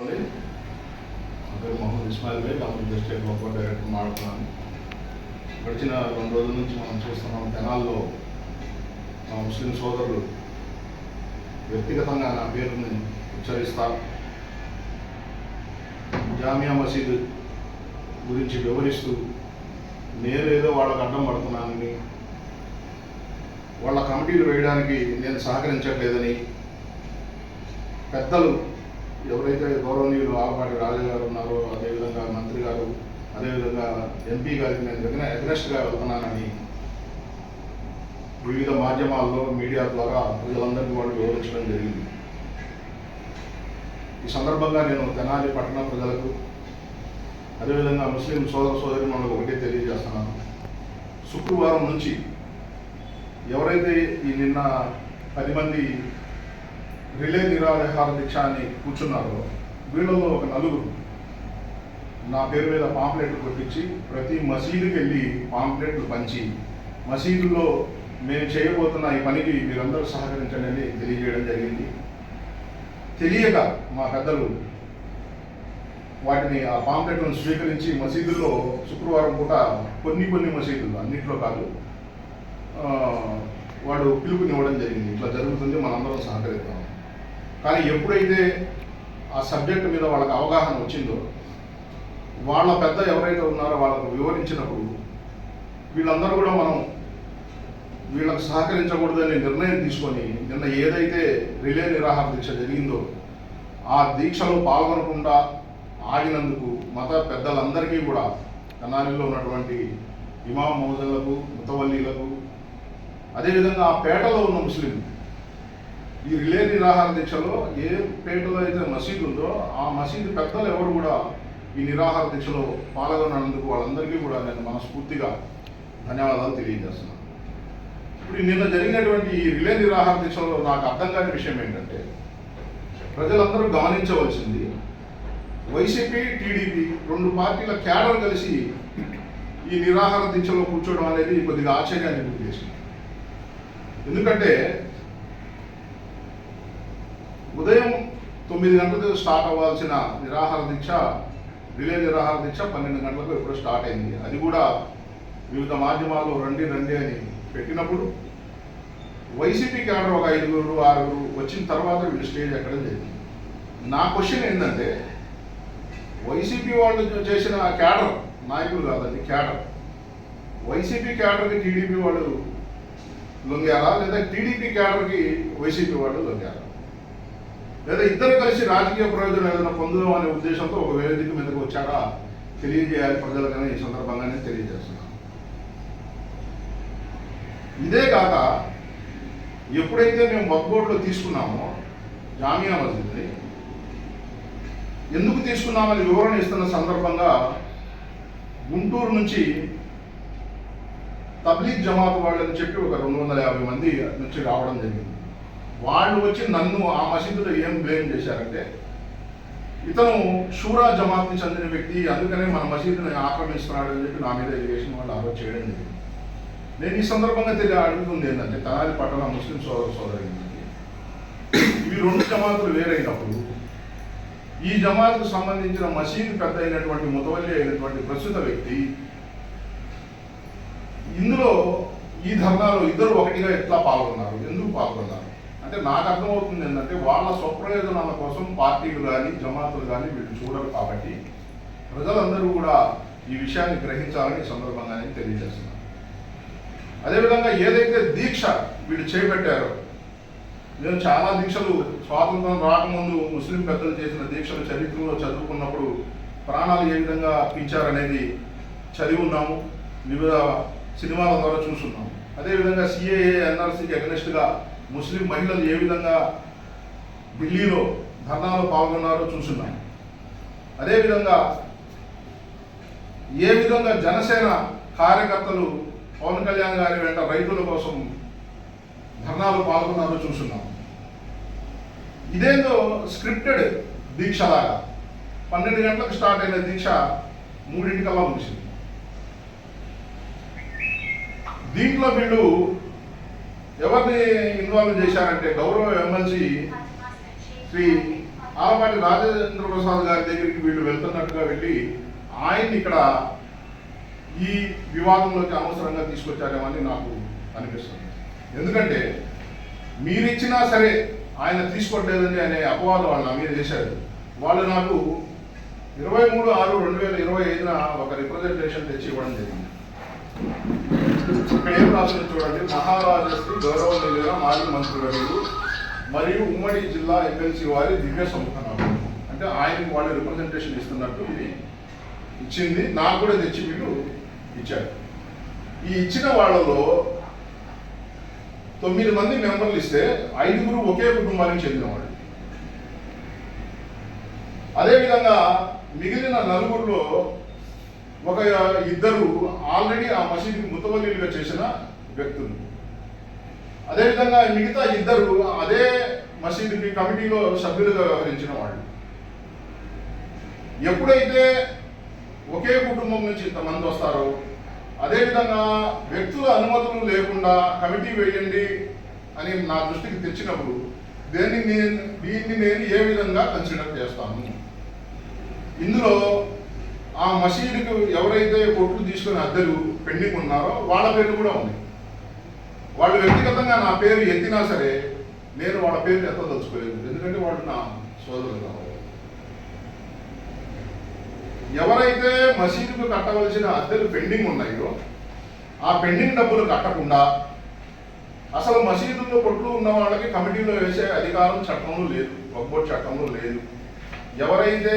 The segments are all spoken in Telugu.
మొహమ్మద్ ఇస్మాయిల్ భాయ్ కాంగ్రెస్ డిస్ట్రిక్ట్ లోకల్ డైరెక్టర్ మాట్లాడుతున్నాను. గడిచిన 2 రోజుల నుంచి మనం చూస్తున్నాం, తెనాల్లో మా ముస్లిం సోదరులు వ్యక్తిగతంగా నా పేరుని ఉచ్చరిస్తా జామియా మసీదు గురించి వివరిస్తూ నేనేదో వాళ్ళకు అడ్డం పడుతున్నానని, వాళ్ళ కమిటీలు వేయడానికి నేను సహకరించట్లేదని పెద్దలు ఎవరైతే గౌరవనీయులు ఆలపాటి రాజు గారు ఉన్నారో, అదేవిధంగా మంత్రి గారు, అదేవిధంగా ఎంపీ గారికి నేను ఎగ్నెస్ట్గా వెళ్తున్నానని వివిధ మాధ్యమాల్లో మీడియా ద్వారా ప్రజలందరికీ వాళ్ళు వివరించడం జరిగింది. ఈ సందర్భంగా నేను తెనాలి పట్టణ ప్రజలకు, అదేవిధంగా ముస్లిం సోదర సోదరిమణులకు ఒకటే తెలియజేస్తున్నాను. శుక్రవారం నుంచి ఎవరైతే ఈ నిన్న 10 మంది రిలే నిరాహార దీక్ష అని కూర్చున్నారో, వీళ్ళలో ఒక 4 నా పేరు మీద పాంప్లెట్లు కొట్టించి ప్రతి మసీదుకి వెళ్ళి పాంప్లెట్లు పంచి మసీదుల్లో మేము చేయబోతున్న ఈ పనికి మీరందరూ సహకరించండి అని తెలియజేయడం జరిగింది. తెలియక మా పెద్దలు వాటిని ఆ పాంప్లెట్లను స్వీకరించి మసీదుల్లో శుక్రవారం పూట కొన్ని మసీదుల్లో, అన్నింటిలో కాదు, వాడు పిలుపునివ్వడం జరిగింది. ఇట్లా జరుగుతుంది, మనందరం సహకరిస్తాం. కానీ ఎప్పుడైతే ఆ సబ్జెక్టు మీద వాళ్ళకి అవగాహన వచ్చిందో, వాళ్ళ పెద్ద ఎవరైతే ఉన్నారో వాళ్ళకు వివరించినప్పుడు వీళ్ళందరూ కూడా మనం వీళ్ళకు సహకరించకూడదని నిర్ణయం తీసుకొని నిన్న ఏదైతే రిలే నిరాహార దీక్ష జరిగిందో ఆ దీక్షలో పాల్గొనకుండా ఆగినందుకు మత పెద్దలందరికీ కూడా, తెనాలిలో ఉన్నటువంటి ఇమాం మౌజన్లకు, ముతవల్లీలకు, అదేవిధంగా ఆ పేటలో ఉన్న ముస్లిం, ఈ రిలే నిరాహార దీక్షలో ఏ పేటలో అయితే మసీదు ఉందో ఆ మసీదు పెద్దలు ఎవరు కూడా ఈ నిరాహార దీక్షలో పాల్గొన్నందుకు వాళ్ళందరికీ కూడా నేను మనస్ఫూర్తిగా ధన్యవాదాలు తెలియజేస్తున్నాను. ఇప్పుడు నిన్న జరిగినటువంటి ఈ రిలే నిరాహార దీక్షలో నాకు అర్థం కాని విషయం ఏంటంటే, ప్రజలందరూ గమనించవలసింది, వైసీపీ, టీడీపీ 2 పార్టీల క్యాడర్ కలిసి ఈ నిరాహార దీక్షలో కూర్చోవడం అనేది కొద్దిగా ఆశ్చర్యాన్ని గురి చేసింది. ఎందుకంటే ఉదయం 9 గంటలకు స్టార్ట్ అవ్వాల్సిన నిరాహార దీక్ష, రిలే నిరాహార దీక్ష 12 గంటలకు ఎప్పుడో స్టార్ట్ అయింది. అది కూడా వివిధ మాధ్యమాల్లో రండి అని పెట్టినప్పుడు వైసీపీ క్యాడర్ ఒక 5, 6 వచ్చిన తర్వాత వీళ్ళు స్టేజ్ ఎక్కడం జరిగింది. నా క్వశ్చన్ ఏంటంటే, వైసీపీ వాళ్ళు చేసిన క్యాడర్, నాయకులు కాదండి, క్యాడర్, వైసీపీ క్యాడర్కి టీడీపీ వాళ్ళు లొంగారా, లేదా టీడీపీ క్యాడర్కి వైసీపీ వాళ్ళు లొంగారా, లేదా ఇద్దరు కలిసి రాజకీయ ప్రయోజనం ఏదైనా పొందుదాం అనే ఉద్దేశంతో ఒక వేదిక మీదకి వచ్చారా తెలియజేయాలి ప్రజలకనే ఈ సందర్భంగానే తెలియజేస్తున్నాను. ఇదే కాక ఎప్పుడైతే మేము వక్ఫ్ తీసుకున్నామో జామియా మస్జిద్ని, ఎందుకు తీసుకున్నామని వివరణ ఇస్తున్న సందర్భంగా గుంటూరు నుంచి తబ్లీగ్ జమాత్ వాళ్ళని చెప్పి ఒక 250 మంది నుంచి రావడం జరిగింది. వాళ్ళు వచ్చి నన్ను ఆ మసీదులో ఏం బ్లేమ్ చేశారంటే, ఇతను షూరా జమాత్ని చెందిన వ్యక్తి, అందుకనే మన మసీదుని ఆక్రమిస్తున్నాడు అని చెప్పి నా మీద ఎలిగేషన్ వాళ్ళు ఆరోజు చేయడం జరిగింది. నేను ఈ సందర్భంగా అడుగుతుంది ఏంటంటే, తెనాలి పట్టణ ముస్లిం సోదరి ఇవి 2 జమాతులు వేరైనప్పుడు ఈ జమాత్కు సంబంధించిన మసీదు పెద్ద అయినటువంటి ముతవల్లి అయినటువంటి ప్రస్తుత వ్యక్తి ఇందులో ఈ ధర్నాలో ఇద్దరు ఒకటిగా ఎట్లా పాల్గొన్నారు, ఎందుకు పాల్గొన్నారు అంటే నాకు అర్థమవుతుంది ఏంటంటే, వాళ్ళ స్వప్రయోజనాల కోసం పార్టీలు కానీ జమాతులు కానీ వీళ్ళు చూడరు. కాబట్టి ప్రజలందరూ కూడా ఈ విషయాన్ని గ్రహించాలని సందర్భంగానే తెలియజేస్తున్నారు. అదేవిధంగా ఏదైతే దీక్ష వీళ్ళు చేపట్టారో, నేను చాలా దీక్షలు స్వాతంత్రం రాకముందు ముస్లిం పెద్దలు చేసిన దీక్షలు చరిత్రలో చదువుకున్నప్పుడు ప్రాణాలు ఏ విధంగా అర్పించారనేది చదివి ఉన్నాము, వివిధ సినిమాల ద్వారా చూస్తున్నాము. అదేవిధంగా సిఏఏ, ఎన్ఆర్సీకి అగెనిస్ట్గా ముస్లిం మహిళలు ఏ విధంగా ఢిల్లీలో ధర్నాలో పాల్గొన్నారో చూస్తున్నాం. అదేవిధంగా ఏ విధంగా జనసేన కార్యకర్తలు పవన్ కళ్యాణ్ గారి వెంట రైతుల కోసం ధర్నాలు పాల్గొన్నారో చూస్తున్నాం. ఇదేందో స్క్రిప్టెడ్ దీక్షలాగా 12 గంటలకు స్టార్ట్ అయిన దీక్ష 3 ముగిసింది. దీంట్లో వీళ్ళు ఎవరిని ఇన్వాల్వ్ చేశారంటే, గౌరవ ఎమ్మెల్సీ శ్రీ ఆలపాటి రాజేంద్ర ప్రసాద్ గారి దగ్గరికి వీళ్ళు వెళ్తున్నట్టుగా వెళ్ళి ఆయన్ని ఇక్కడ ఈ వివాదంలోకి అనవసరంగా తీసుకొచ్చారేమని నాకు అనిపిస్తుంది. ఎందుకంటే మీరిచ్చినా సరే ఆయన తీసుకోవట్లేదని అనే అపవాదం వాళ్ళు నా మీద చేశారు. వాళ్ళు నాకు 23/6/2025 ఒక రిప్రజెంటేషన్ తెచ్చి ఇవ్వడం జరిగింది. ఇక్కడ ఏం రాసింది చూడండి. మహారాజశ్రీ గౌరవనీయుల మాజీ మంత్రివర్యులు మరియు ఉమ్మడి జిల్లా ఎమ్మెల్సీ వారి దివ్య సముఖనాలు అంటే ఆయనకు వాళ్ళు రిప్రజెంటేషన్ ఇస్తున్నట్టు ఇది ఇచ్చింది. నాకు కూడా తెచ్చి వీళ్ళు ఇచ్చారు. ఈ ఇచ్చిన వాళ్ళలో 9 మంది మెంబర్లు ఇస్తే 5 ఒకే కుటుంబానికి చెందినవాళ్ళు. అదేవిధంగా మిగిలిన 4లో ఒక 2 ఆల్రెడీ ఆ మసీదుకి ముతవల్లీలుగా చేసిన వ్యక్తులు. అదేవిధంగా మిగతా 2 అదే మసీదుకి కమిటీలో సభ్యులుగా వ్యవహరించిన వాళ్ళు. ఎప్పుడైతే ఒకే కుటుంబం నుంచి ఇంతమంది వస్తారో అదేవిధంగా వ్యక్తుల అనుమతులు లేకుండా కమిటీ వేయండి అని నా దృష్టికి తెచ్చినప్పుడు దీన్ని నేను ఏ విధంగా కన్సిడర్ చేస్తాను? ఇందులో ఆ మసీదుకు ఎవరైతే కొట్లు తీసుకుని అద్దెలు పెండింగ్ ఉన్నారో వాళ్ళ పేర్లు కూడా ఉంది. వాళ్ళు వ్యక్తిగతంగా నా పేరు ఎత్తినా సరే నేను వాళ్ళ పేరు ఎత్తదలుచుకోలేదు. ఎందుకంటే వాళ్ళు నా సోదరులు కావాలి. ఎవరైతే మసీదుకు కట్టవలసిన అద్దెలు పెండింగ్ ఉన్నాయో ఆ పెండింగ్ డబ్బులు కట్టకుండా అసలు మసీదుల్లో కొట్లు ఉన్న వాళ్ళకి కమిటీలో వేసే అధికారం చట్టంలో లేదు, వక్ఫ్ చట్టంలో లేదు. ఎవరైతే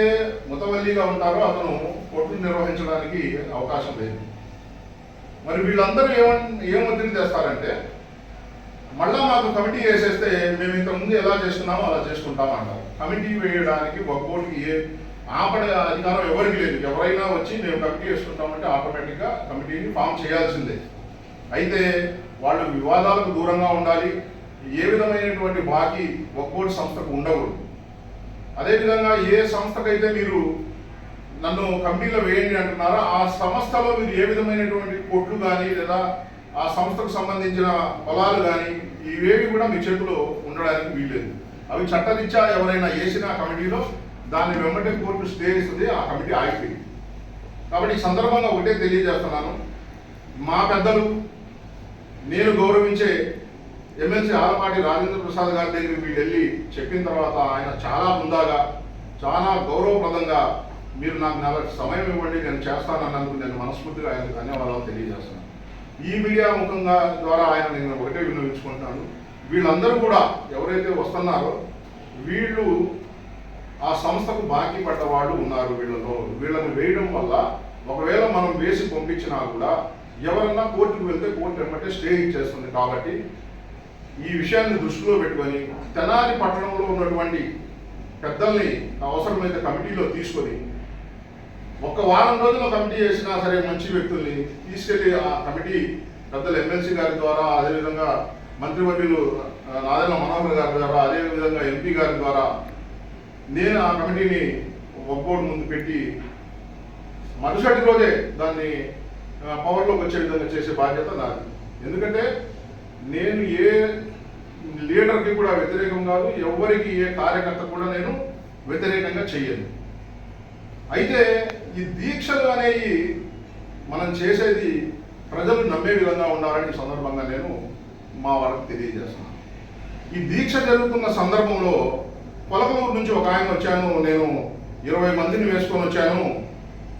ముతవల్లిగా ఉంటారో అతను కొట్లు నిర్వహించడానికి అవకాశం లేదు. మరి వీళ్ళందరూ ఏం ఒత్తిడి చేస్తారంటే మళ్ళా మాకు కమిటీ వేసేస్తే మేము ఇంతకుముందు ఎలా చేసుకున్నామో అలా చేసుకుంటాం అంటారు. కమిటీ వేయడానికి వక్ఫ్కి ఆపడే అధికారం ఎవరికి లేదు. ఎవరైనా వచ్చి మేము కమిటీ వేసుకుంటామంటే ఆటోమేటిక్గా కమిటీని ఫామ్ చేయాల్సిందే. అయితే వాళ్ళు వివాదాలకు దూరంగా ఉండాలి. ఏ విధమైనటువంటి బాకీ వక్ఫ్ సంస్థకు ఉండకూడదు. అదేవిధంగా ఏ సంస్థకైతే మీరు నన్ను కమిటీలో వేయండి అంటున్నారో ఆ సంస్థలో మీరు ఏ విధమైనటువంటి కొట్లు కానీ లేదా ఆ సంస్థకు సంబంధించిన పొలాలు కానీ ఇవేవి కూడా మీ చేతిలో ఉండడానికి వీల్లేదు. అవి చట్టరీత్యా ఎవరైనా వేసిన కమిటీలో దాన్ని వెంబడే కోర్టు స్టే ఇస్తుంది. ఆ కమిటీ ఆగిపోయింది. కాబట్టి ఈ సందర్భంగా ఒకటే తెలియజేస్తున్నాను. మా పెద్దలు నేను గౌరవించే ఎమ్మెల్సీ ఆలపాటి రాజేంద్ర ప్రసాద్ గారి దగ్గరికి వీళ్ళు వెళ్ళి చెప్పిన తర్వాత ఆయన చాలా హుందాగా చాలా గౌరవప్రదంగా మీరు నాకు నెలకు సమయం ఇవ్వండి నేను చేస్తానన్నందుకు నేను మనస్ఫూర్తిగా ఆయనకు ధన్యవాదాలు తెలియజేస్తున్నాను. ఈ మీడియా ముఖంగా ద్వారా ఆయన నేను ఒకటే విన్నవించుకుంటాను. వీళ్ళందరూ కూడా ఎవరైతే వస్తున్నారో వీళ్ళు ఆ సంస్థకు బాకీ పడ్డ వాళ్ళు ఉన్నారు. వీళ్ళని వేయడం వల్ల ఒకవేళ మనం వేసి పంపించినా కూడా ఎవరన్నా కోర్టుకు వెళ్తే కోర్టు వెంబటే స్టే ఇచ్చేస్తుంది. కాబట్టి ఈ విషయాన్ని దృష్టిలో పెట్టుకొని తెనాలి పట్టణంలో ఉన్నటువంటి పెద్దల్ని అవసరమైతే కమిటీలో తీసుకొని 1 వారం రోజుల్లో కమిటీ చేసినా సరే మంచి వ్యక్తుల్ని తీసుకెళ్లి ఆ కమిటీ పెద్దలు ఎమ్మెల్సీ గారి ద్వారా అదేవిధంగా మంత్రివర్యులు నాదెళ్ల మనోహర్ గారి ద్వారా అదేవిధంగా ఎంపీ గారి ద్వారా నేను ఆ కమిటీని వక్ఫ్ ముందు పెట్టి మరుసటి రోజే దాన్ని పవర్లోకి వచ్చే విధంగా చేసే బాధ్యత నాది. ఎందుకంటే నేను ఏ లీడర్కి కూడా వ్యతిరేకం కాదు, ఎవరికి ఏ కార్యకర్త కూడా నేను వ్యతిరేకంగా చెయ్యను. అయితే ఈ దీక్షలు అనేవి మనం చేసేది ప్రజలు నమ్మే విధంగా ఉండాలని ఈ సందర్భంగా నేను మా వాళ్ళకి తెలియజేస్తున్నాను. ఈ దీక్ష జరుగుతున్న సందర్భంలో పొలకలూరు నుంచి ఒక ఆయన వచ్చాను, నేను 20 మందిని వేసుకొని వచ్చాను,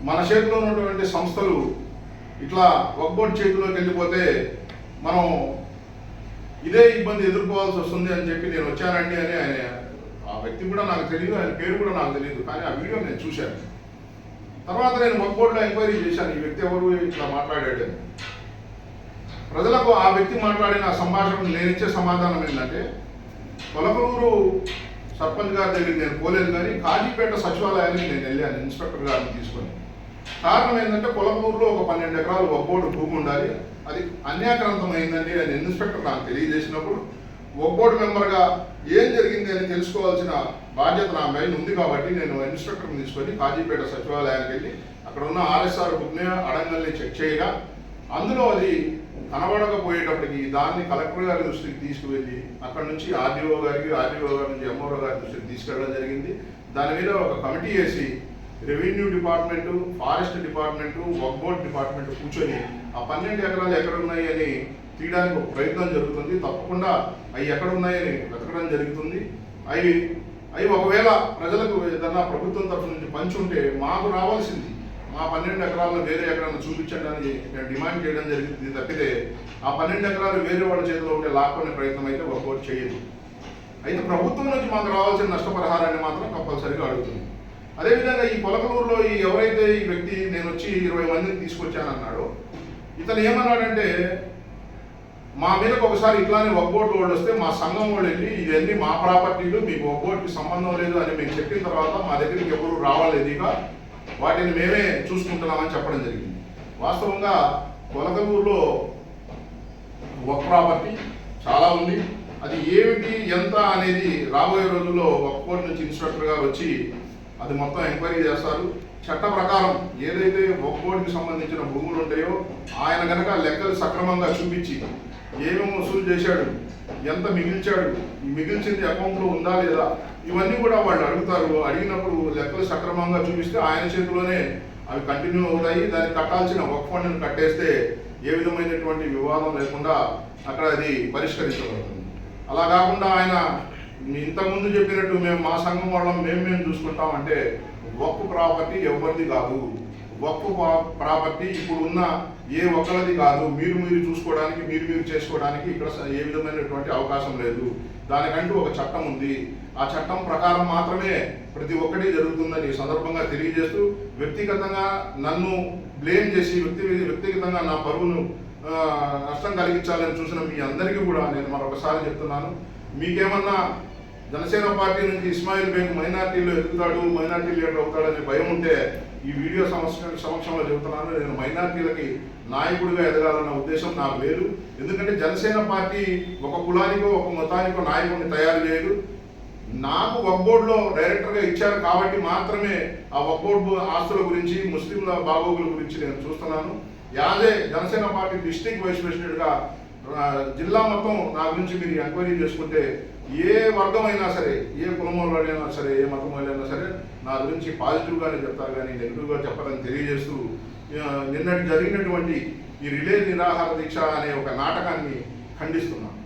మన చేతిలో ఉన్నటువంటి సంస్థలు ఇట్లా వక్ఫ్ చేతిలోకి వెళ్ళిపోతే మనం ఇదే ఇబ్బంది ఎదుర్కోవాల్సి వస్తుంది అని చెప్పి నేను వచ్చానండి అని ఆయన ఆ వ్యక్తి కూడా నాకు తెలియదు, ఆయన పేరు కూడా నాకు తెలియదు. కానీ ఆ వీడియో నేను చూశాను. తర్వాత నేను వక్ఫ్ ఎంక్వైరీ చేశాను, ఈ వ్యక్తి ఎవరు ఇట్లా మాట్లాడాడు. ప్రజలకు ఆ వ్యక్తి మాట్లాడిన సంభాషణకు నేను ఇచ్చే సమాధానం ఏంటంటే పొలకలూరు సర్పంచ్ గారి దగ్గరికి నేను పోలేదు, కానీ కాజీపేట సచివాలయానికి నేను వెళ్ళాను ఇన్స్పెక్టర్ గారిని తీసుకొని. కారణం ఏంటంటే పొలకలూరులో ఒక 12 ఎకరాలు వక్ఫ్ భూమి ఉండాలి, అది అన్యాక్రాంతమైందండి అని ఇన్స్పెక్టర్ నాకు తెలియజేసినప్పుడు వక్ఫ్ మెంబర్గా ఏం జరిగింది అని తెలుసుకోవాల్సిన బాధ్యత నా పైన ఉంది. కాబట్టి నేను ఇన్స్పెక్టర్ని తీసుకొని కాజీపేట సచివాలయానికి వెళ్ళి అక్కడ ఉన్న RSR బుక్ని అడంగల్ని చెక్ చేయగా అందులో అది కనబడకపోయేటప్పటికి దాన్ని కలెక్టర్ గారి దృష్టికి తీసుకువెళ్ళి అక్కడ నుంచి ఆర్డీఓ గారి నుంచి ఎంఆర్ఓ గారి దృష్టికి తీసుకెళ్ళడం జరిగింది. దాని మీద ఒక కమిటీ వేసి రెవెన్యూ డిపార్ట్మెంటు, ఫారెస్ట్ డిపార్ట్మెంటు, వక్ఫ్ బోర్డ్ డిపార్ట్మెంట్ కూర్చొని ఆ 12 ఎకరాలు ఎక్కడ ఉన్నాయి అని తీయడానికి ఒక ప్రయత్నం జరుగుతుంది. తప్పకుండా అవి ఎక్కడ ఉన్నాయని వెతకడం జరుగుతుంది. అవి ఒకవేళ ప్రజలకు ఏదన్నా ప్రభుత్వం తరఫు నుంచి పంచి ఉంటే మాకు రావాల్సింది మా 12 ఎకరాలను వేరే ఎకరాలను చూపించండి అని నేను డిమాండ్ చేయడం జరిగింది. తప్పితే ఆ 12 ఎకరాలు వేరే వాళ్ళ చేతిలో ఉంటే లాక్కునే ప్రయత్నం అయితే ఒక్కోటి చేయదు. అయితే ప్రభుత్వం నుంచి మాకు రావాల్సిన నష్టపరిహారాన్ని మాత్రం కంపల్సరీగా అడుగుతుంది. అదేవిధంగా ఈ పొలకలూరులో ఎవరైతే ఈ వ్యక్తి నేను వచ్చి 20 మందిని తీసుకొచ్చానన్నాడో, ఇతను ఏమన్నాడంటే మా మీదకి ఒకసారి ఇట్లానే వక్ఫ్ బోర్డు వాళ్ళు వస్తే మా సంఘం వాళ్ళు వెళ్ళి ఇవన్నీ మా ప్రాపర్టీలు, మీకు వక్ఫ్ బోర్డుకి సంబంధం లేదు అని మేము చెప్పిన తర్వాత మా దగ్గరికి ఎవరు రావాలేదు, ఇక వాటిని మేమే చూసుకుంటున్నామని చెప్పడం జరిగింది. వాస్తవంగా పొలకలూరులో వక్ఫ్ ప్రాపర్టీ చాలా ఉంది. అది ఏమిటి ఎంత అనేది రాబోయే రోజుల్లో వక్ఫ్ బోర్డు నుంచి ఇన్స్ట్రక్టర్ గారు వచ్చి అది మొత్తం ఎంక్వైరీ చేస్తారు. చట్ట ప్రకారం ఏదైతే వక్ఫ్ బోర్డుకి సంబంధించిన భూములు ఉంటాయో ఆయన కనుక లెక్కలు సక్రమంగా చూపించి ఏమేమి వసూలు చేశాడు, ఎంత మిగిల్చాడు, ఈ మిగిల్చింది అకౌంట్లో ఉందా లేదా, ఇవన్నీ కూడా వాళ్ళు అడుగుతారు. అడిగినప్పుడు లెక్కలు సక్రమంగా చూపిస్తే ఆయన చేతిలోనే అవి కంటిన్యూ అవుతాయి. దానికి కట్టాల్సిన వక్ఫ్ ఫండ్ని కట్టేస్తే ఏ విధమైనటువంటి వివాదం లేకుండా అక్కడ అది పరిష్కరించబడుతుంది. అలా కాకుండా ఆయన ఇంతకుముందు చెప్పినట్టు మేము మా సంఘం వాళ్ళం మేము చూసుకుంటామంటే వక్ఫ్ ప్రాపర్టీ ఎవరిది కాదు. వక్ఫ్ ప్రాపర్టీ ఇప్పుడు ఉన్న ఏ ఒక్కరిది కాదు. మీరు చూసుకోవడానికి మీరు చేసుకోవడానికి ఇక్కడ ఏ విధమైనటువంటి అవకాశం లేదు. దానికంటూ ఒక చట్టం ఉంది. ఆ చట్టం ప్రకారం మాత్రమే ప్రతి ఒక్కటి జరుగుతుందని ఈ సందర్భంగా తెలియజేస్తూ, వ్యక్తిగతంగా నన్ను బ్లేమ్ చేసి వ్యక్తిగతంగా నా పరువును నష్టం కలిగించాలని చూసిన మీ అందరికీ కూడా నేను మరొకసారి చెప్తున్నాను, మీకేమన్నా జనసేన పార్టీ నుంచి ఇస్మాయిల్ బేగ్ మైనార్టీలో ఎదుగుతాడు, మైనార్టీ లీడర్ అవుతాడనే భయం ఉంటే ఈ వీడియో సమక్షంలో చెబుతున్నాను. నేను మైనార్టీలకి నాయకుడిగా ఎదగాలన్న ఉద్దేశం నాకు లేదు. ఎందుకంటే జనసేన పార్టీ ఒక కులానికో ఒక మతానికో నాయకుడిని తయారు చేయదు. నాకు వక్ఫ్ బోర్డులో డైరెక్టర్గా ఇచ్చారు కాబట్టి మాత్రమే ఆ వక్ఫ్ బోర్డు ఆస్తుల గురించి, ముస్లింల బాగోగుల గురించి నేను చూస్తున్నాను. యాజే జనసేన పార్టీ డిస్ట్రిక్ట్ వైస్ ప్రెసిడెంట్గా జిల్లా మొత్తం నా గురించి మీరు ఎంక్వైరీ చేసుకుంటే ఏ వర్గమైనా సరే, ఏ కులం వాళ్ళైనా సరే, ఏ మతం వాళ్ళైనా సరే నా గురించి పాజిటివ్గానే చెప్తారు కానీ నెగిటివ్గా చెప్పాలని తెలియజేస్తూ, నిన్నటి జరిగినటువంటి ఈ రిలే నిరాహార దీక్ష అనే ఒక నాటకాన్ని ఖండిస్తున్నాను.